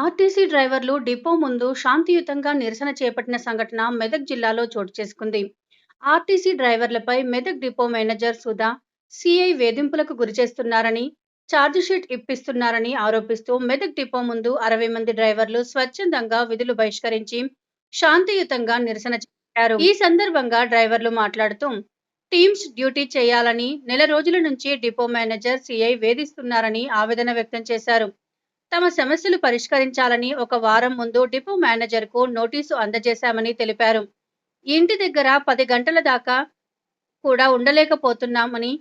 RTC డ్రైవర్లు depot ముందు శాంతియుతంగా నిరసన చేపట్టిన సంఘటన మెదక్ జిల్లాలో చోటు చేసుకుంది. ఆర్టీసీ డ్రైవర్లపై Medak depot manager Sudha, CI వేధింపులకు గురిచేస్తున్నారని, ఛార్జిషీట్ ఇప్పిస్తున్నారని ఆరోపిస్తూ మెదక్ డిపో ముందు 60 మంది డ్రైవర్లు స్వచ్ఛందంగా విధులు బహిష్కరించి శాంతియుతంగా నిరసన చేపట్టారు. ఈ సందర్భంగా డ్రైవర్లు మాట్లాడుతూ టీమ్స్ డ్యూటీ చేయాలని, నెల రోజుల నుంచి డిపో మేనేజర్, సీఐ వేధిస్తున్నారని ఆవేదన వ్యక్తం చేశారు. తమ సమస్యలు పరిష్కరించాలని ఒక వారం ముందు డిపో మేనేజర్కు నోటీసు అందజేశామని తెలిపారు. ఇంటి దగ్గర 10 గంటల దాకా కూడా ఉండలేకపోతున్నామని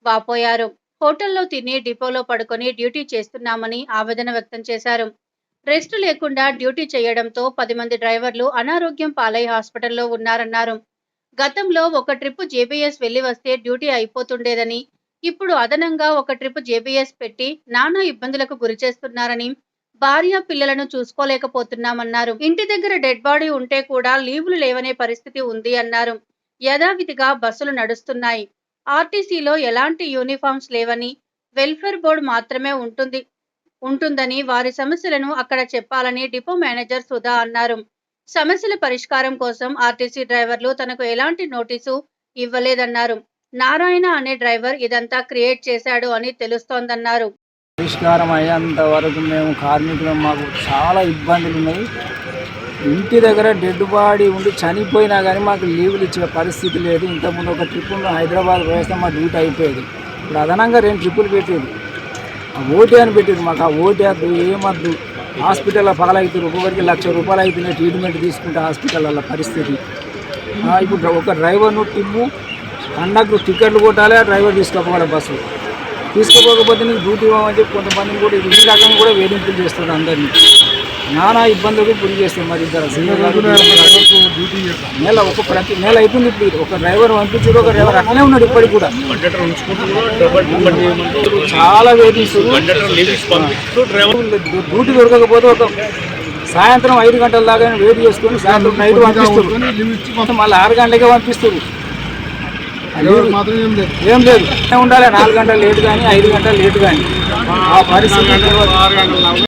వాపోయారు. హోటల్లో తిని డిపోలో పడుకొని డ్యూటీ చేస్తున్నామని ఆవేదన వ్యక్తం చేశారు. రెస్ట్ లేకుండా డ్యూటీ చేయడంతో 10 మంది డ్రైవర్లు అనారోగ్యం పాలై హాస్పిటల్లో ఉన్నారన్నారు. గతంలో ఒక ట్రిప్ జేబీఎస్ వెళ్లి వస్తే డ్యూటీ అయిపోతుండేదని, ఇప్పుడు అదనంగా ఒక ట్రిప్ జేబీఎస్ పెట్టి నానా ఇబ్బందులకు గురిచేస్తున్నారని, భార్య పిల్లలను చూసుకోలేకపోతున్నామన్నారు. ఇంటి దగ్గర డెడ్ బాడీ ఉంటే కూడా లీవులు లేవనే పరిస్థితి ఉంది అన్నారు. యథావిధిగా బస్సులు నడుస్తున్నాయి. ఆర్టీసీలో ఎలాంటి యూనిఫామ్స్ లేవని, వెల్ఫేర్ బోర్డు మాత్రమే ఉంటుందని, వారి సమస్యలను అక్కడ చెప్పాలని డిపో మేనేజర్ సుధా అన్నారు. సమస్యల పరిష్కారం కోసం ఆర్టీసీ డ్రైవర్లు తనకు ఎలాంటి నోటీసు ఇవ్వలేదన్నారు. నారాయణ అనే డ్రైవర్ ఇదంతా క్రియేట్ చేశాడు అని తెలుస్తోందన్నారు. పరిష్కారం అయ్యేంత వరకు మేము కార్మికులం, మాకు చాలా ఇబ్బందులు ఉన్నాయి. ఇంటి దగ్గర డెడ్ బాడీ ఉండి చనిపోయినా కానీ మాకు లీవులు ఇచ్చే పరిస్థితి లేదు. ఇంతకుముందు ఒక ట్రిప్ హైదరాబాద్ వేస్తే మా డ్యూటీ అయిపోయేది. ఇప్పుడు అదనంగా 2 ట్రిప్పులు పెట్టేది. ఓటీ అని పెట్టేది. మాకు ఆ ఓటీ వద్దు, ఏమద్దు. హాస్పిటల్లో పాలవుతారు. ఒక్కొక్కరికి ₹1,00,000 అవుతున్నాయి ట్రీట్మెంట్ తీసుకుంటే హాస్పిటల్లో పరిస్థితి. ఇప్పుడు ఒక డ్రైవర్ను టిప్పు కండక్టర్ టికెట్లు కొట్టాలి, ఆ డ్రైవర్ తీసుకోపోవాలి. బస్సు తీసుకోకపోతే నీకు డ్యూటీ ఇవ్వమని చెప్పి కొంతమందిని కూడా ఈ రకంగా కూడా వేధింపులు చేస్తున్నారు. అందరినీ నానా ఇబ్బందులకు గురి చేస్తారు. మరి ఇద్దరు ప్రతి నెల అయిపోయింది. ఇప్పుడు ఒక డ్రైవర్ పంపించారు, ఒక డ్రైవర్ అట్లనే ఉన్నాడు ఇప్పటికి కూడా. చాలా వేధిస్తారు. డ్యూటీ దొరకకపోతే ఒక సాయంత్రం 5 గంటల దాకా వెయిట్ చేసుకొని సాయంత్రం నైట్ పంపిస్తారు. మళ్ళీ 6 గంటలకే పంపిస్తారు. ఏం లేదు ఉండాలి. 4 గంటలు లేట్ కానీ 5 గంటలు లేట్ కానీ ఆ పరిస్థితి